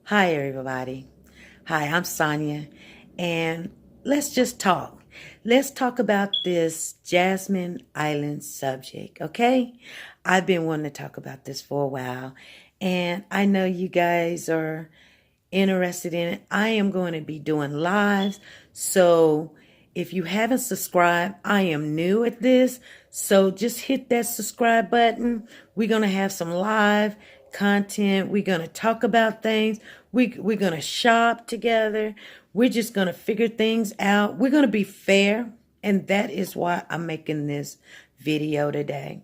Hi, everybody. Hi, I'm Sonia, and let's just talk. Let's talk about this Jasmine Eiland subject, okay? I've been wanting to talk about this for a while, and I know you guys are interested in it. I am going to be doing lives, so if you haven't subscribed, I am new at this, so just hit that subscribe button. We're going to have some live content. We're going to talk about things. We're going to shop together. We're just going to figure things out. We're going to be fair, and that is why I'm making this video today.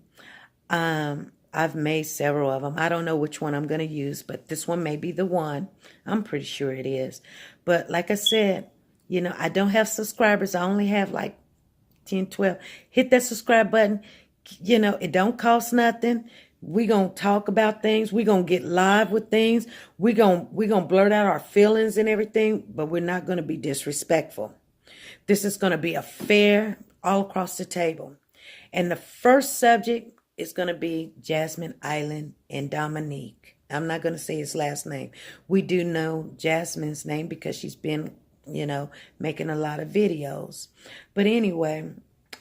I've made several of them. I don't know which one I'm going to use, but this one may be the one. I'm pretty sure it is. But like I said, I don't have subscribers. I only have like 10, 12. Hit that subscribe button. It don't cost nothing. We're going to talk about things. We're going to get live with things. We're going to blurt out our feelings and everything, but we're not going to be disrespectful. This is going to be a fair all across the table. And the first subject is going to be Jasmine Eiland and Dominique. I'm not going to say his last name. We do know Jasmine's name because she's been, making a lot of videos. But anyway,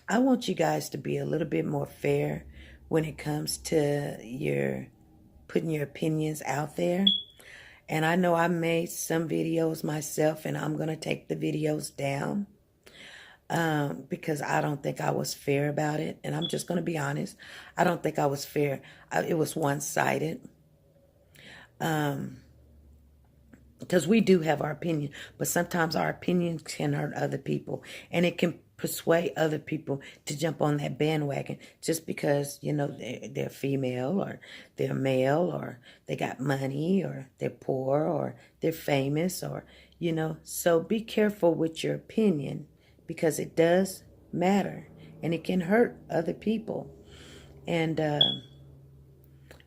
I want you guys to be a little bit more fair when it comes to your putting your opinions out there. And I know I made some videos myself, and I'm going to take the videos down. Because I don't think I was fair about it. And I'm just going to be honest. I don't think I was fair. It was one-sided. Because we do have our opinion, but sometimes our opinions can hurt other people. And it can persuade other people to jump on that bandwagon just because, they're female or they're male or they got money or they're poor or they're famous or, So be careful with your opinion, because it does matter and it can hurt other people. And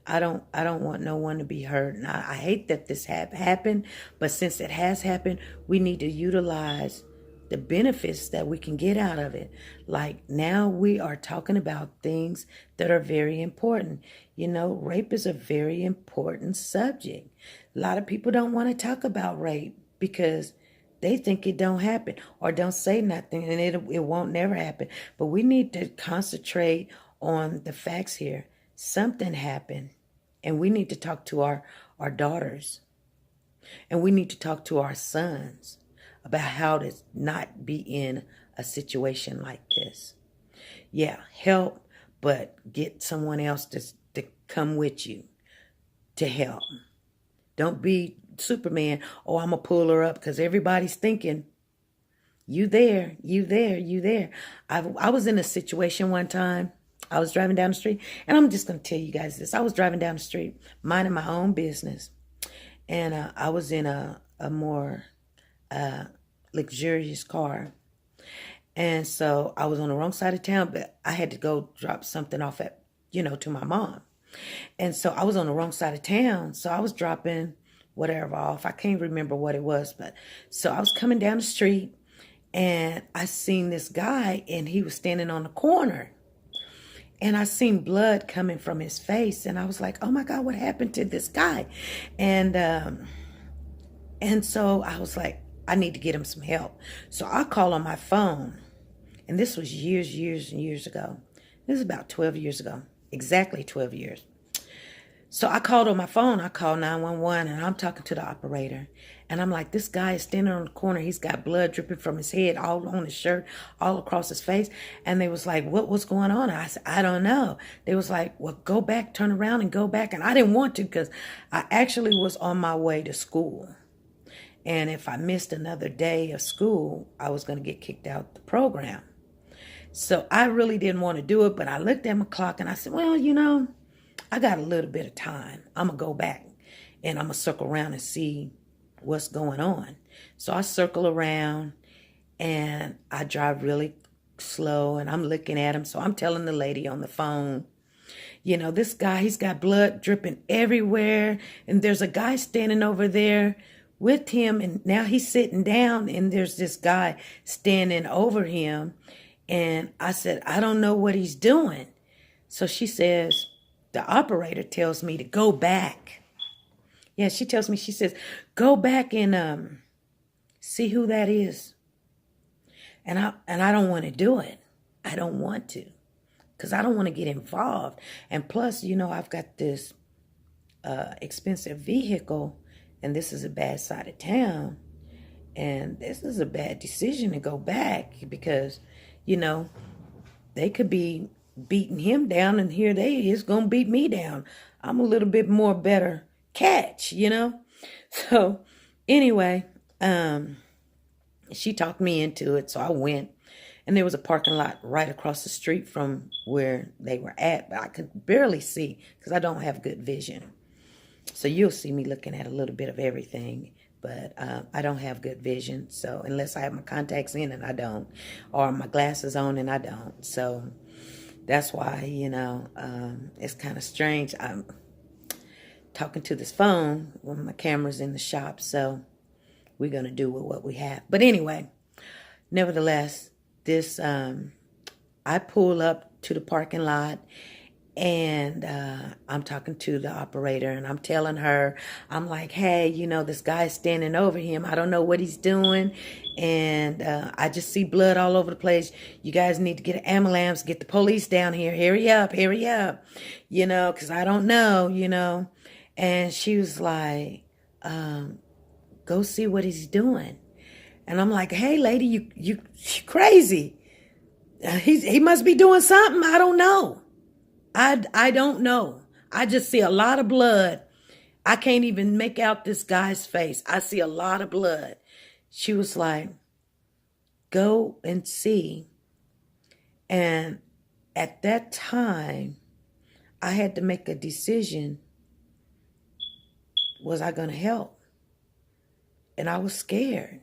I don't want no one to be hurt. And I hate that this happened, but since it has happened, we need to utilize the benefits that we can get out of it. Like now we are talking about things that are very important. Rape is a very important subject. A lot of people don't want to talk about rape because they think it don't happen or don't say nothing, and it won't never happen. But we need to concentrate on the facts here. Something happened, and we need to talk to our daughters, and we need to talk to our sons about how to not be in a situation like this. Yeah, help, but get someone else to come with you to help. Don't be Superman. Oh, I'm going to pull her up, because everybody's thinking, you there, you there, you there. I was in a situation one time. I was driving down the street, and I'm just going to tell you guys this. I was driving down the street, minding my own business, and I was in a more luxurious car. And so I was on the wrong side of town, but I had to go drop something off at, to my mom. And so I was on the wrong side of town. So I was dropping whatever off. I can't remember what it was, but so I was coming down the street, and I seen this guy, and he was standing on the corner, and I seen blood coming from his face, and I was like, oh my God, what happened to this guy? And so I was like, I need to get him some help. So I call on my phone, and this was years and years ago. This is about 12 years ago, exactly 12 years. So I called on my phone. I called 911, and I'm talking to the operator. And I'm like, this guy is standing on the corner. He's got blood dripping from his head, all on his shirt, all across his face. And they was like, what's going on? And I said, I don't know. They was like, well, go back, turn around and go back. And I didn't want to, because I actually was on my way to school. And if I missed another day of school, I was going to get kicked out the program. So I really didn't want to do it. But I looked at my clock, and I said, well, I got a little bit of time. I'm going to go back, and I'm going to circle around and see what's going on. So I circle around, and I drive really slow, and I'm looking at him. So I'm telling the lady on the phone, this guy, he's got blood dripping everywhere. And there's a guy standing over there with him, and now he's sitting down, and there's this guy standing over him. And I said, I don't know what he's doing. So she says, the operator tells me to go back. Yeah, she tells me, she says, go back and see who that is. And I don't want to do it. I don't want to. Because I don't want to get involved. And plus, I've got this expensive vehicle. And this is a bad side of town. And this is a bad decision to go back. Because, they could be beating him down. And here they is going to beat me down. I'm a little bit more better catch, So, anyway, she talked me into it, so I went. And there was a parking lot right across the street from where they were at, but I could barely see because I don't have good vision. So you'll see me looking at a little bit of everything, but I don't have good vision. So unless I have my contacts in, and I don't, or my glasses on, and I don't. So that's why, it's kind of strange. I'm talking to this phone when my camera's in the shop, so we're going to do with what we have. But anyway, nevertheless, I pull up to the parking lot, and I'm talking to the operator, and I'm telling her, I'm like, hey, this guy's standing over him. I don't know what he's doing, and I just see blood all over the place. You guys need to get an ambulance, get the police down here. Hurry up, because I don't know, And she was like, go see what he's doing. And I'm like, hey, lady, you crazy. He must be doing something. I don't know. I don't know. I just see a lot of blood. I can't even make out this guy's face. I see a lot of blood. She was like, go and see. And at that time, I had to make a decision. Was I going to help? And I was scared.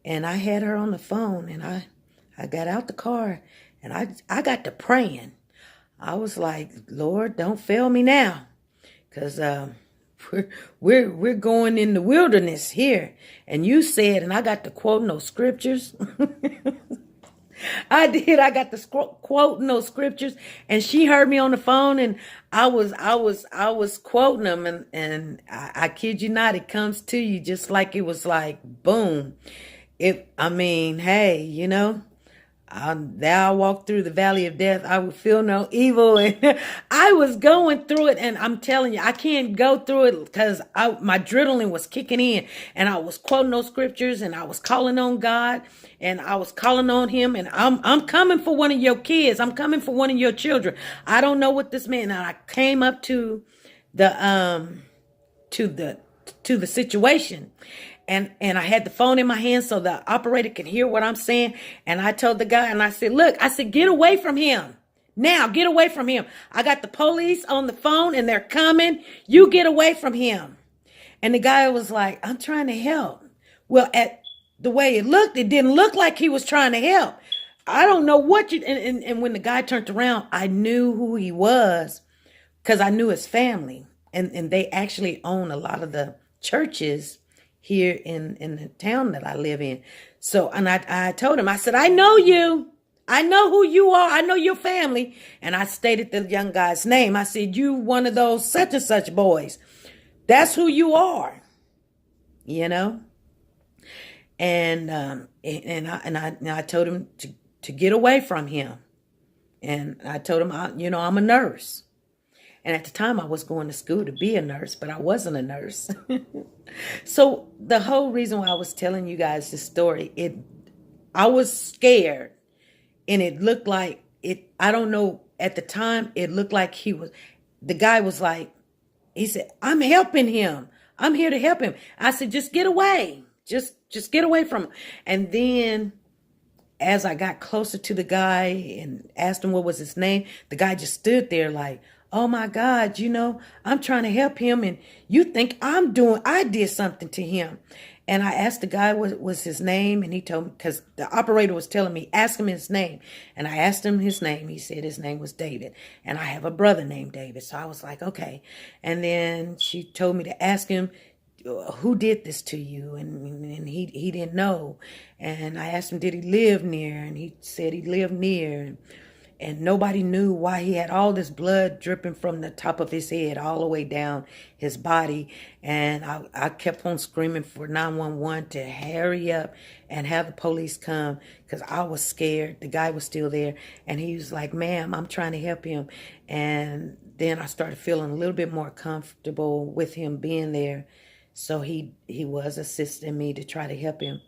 And I had her on the phone, and I got out the car, and I got to praying. I was like, Lord, don't fail me now, because we're going in the wilderness here. And you said, and I got to quoting those scriptures. I did. I got to quoting those scriptures, and she heard me on the phone, and I was quoting them, and I kid you not, it comes to you just like it was like boom. Hey, thou I walk through the valley of death, I will feel no evil. And I was going through it, and I'm telling you, I can't go through it because my adrenaline was kicking in, and I was quoting those scriptures, and I was calling on God, and I was calling on him, and I'm coming for one of your kids. I'm coming for one of your children. I don't know what this meant. And I came up to the situation. And I had the phone in my hand so the operator could hear what I'm saying. And I told the guy, and I said, look, get away from him. Now, get away from him. I got the police on the phone, and they're coming. You get away from him. And the guy was like, I'm trying to help. Well, at the way it looked, it didn't look like he was trying to help. I don't know what and when the guy turned around, I knew who he was because I knew his family. And they actually own a lot of the churches here in the town that I live in. So, and I told him, I said, I know you. I know who you are. I know your family. And I stated the young guy's name. I said, you one of those such and such boys. That's who you are. And I told him to get away from him. And I told him, I'm a nurse. And at the time, I was going to school to be a nurse, but I wasn't a nurse. So the whole reason why I was telling you guys this story, I was scared. And it looked like I don't know, at the time, it looked like the guy was like, he said, I'm helping him. I'm here to help him. I said, just get away. Just get away from him. And then as I got closer to the guy and asked him what was his name, the guy just stood there like, oh my God, I'm trying to help him, and you think I did something to him. And I asked the guy what was his name, and he told me, because the operator was telling me, ask him his name. And I asked him his name. He said his name was David. And I have a brother named David. So I was like, okay. And then she told me to ask him, who did this to you? And he didn't know. And I asked him, did he live near? And he said he lived near. and nobody knew why he had all this blood dripping from the top of his head all the way down his body. And I kept on screaming for 911 to hurry up and have the police come, because I was scared. The guy was still there, and he was like, ma'am, I'm trying to help him. And then I started feeling a little bit more comfortable with him being there. So he was assisting me to try to help him.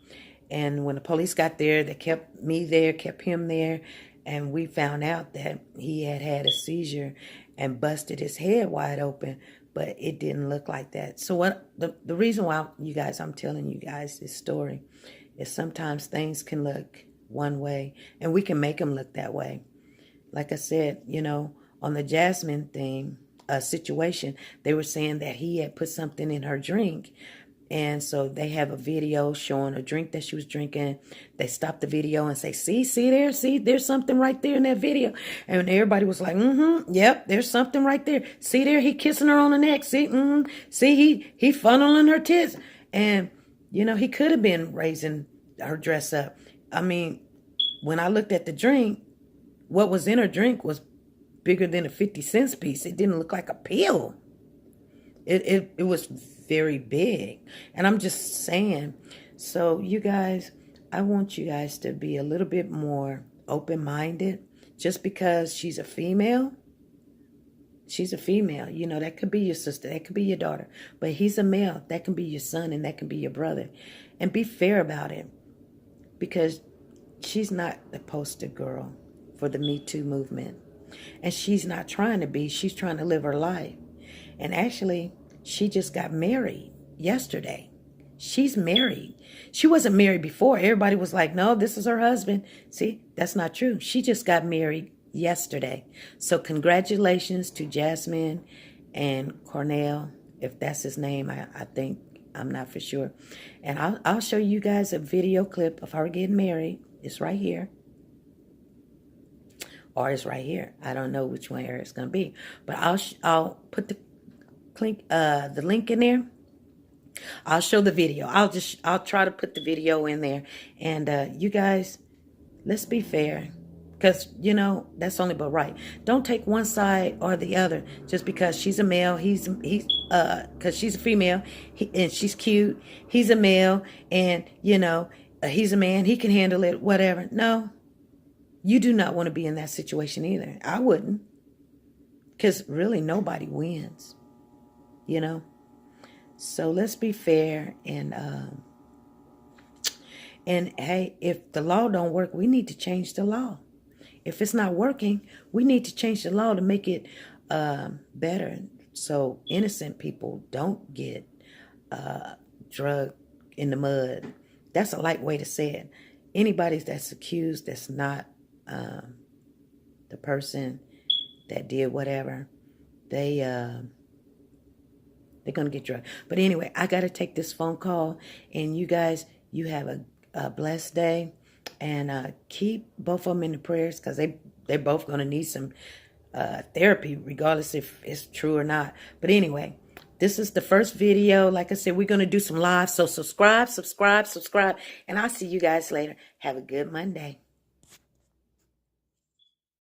And when the police got there, they kept me there, kept him there. And we found out that he had had a seizure and busted his head wide open, but it didn't look like that. So what the reason why I'm telling you guys this story is sometimes things can look one way and we can make them look that way. Like I said, on the Jasmine thing, situation, they were saying that he had put something in her drink. And so they have a video showing a drink that she was drinking. They stop the video and say, see there's something right there in that video. And everybody was like, yep, there's something right there. See there, he kissing her on the neck. See, see, he funneling her tits. And, he could have been raising her dress up. I mean, when I looked at the drink, what was in her drink was bigger than a 50-cent piece. It didn't look like a pill. It was very big. And I'm just saying, so you guys, I want you guys to be a little bit more open-minded. Just because she's a female, that could be your sister, that could be your daughter. But he's a male, that can be your son, and that can be your brother. And be fair about it, because she's not the poster girl for the Me Too movement. And she's not trying to be, she's trying to live her life. And actually, she just got married yesterday. She's married. She wasn't married before. Everybody was like, no, this is her husband. See, that's not true. She just got married yesterday. So congratulations to Jasmine and Cornell, if that's his name. I think, I'm not for sure. And I'll show you guys a video clip of her getting married. It's right here. Or it's right here. I don't know which one it's going to be. But I'll put the link in there. I'll show the video. I'll try to put the video in there. And you guys, let's be fair. Because, that's only but right. Don't take one side or the other. Just because she's a male, because she's a female, and she's cute. He's a male, and, he's a man. He can handle it, whatever. No. You do not want to be in that situation either. I wouldn't. Because really nobody wins. So let's be fair. And hey, if the law don't work, we need to change the law. If it's not working, we need to change the law to make it better. So innocent people don't get drugged in the mud. That's a light way to say it. Anybody that's accused that's not the person that did whatever, they're going to get drugged. But anyway, I got to take this phone call. And you guys, you have a blessed day. And keep both of them in the prayers, because they're both going to need some therapy, regardless if it's true or not. But anyway, this is the first video. Like I said, we're going to do some live. So subscribe. And I'll see you guys later. Have a good Monday.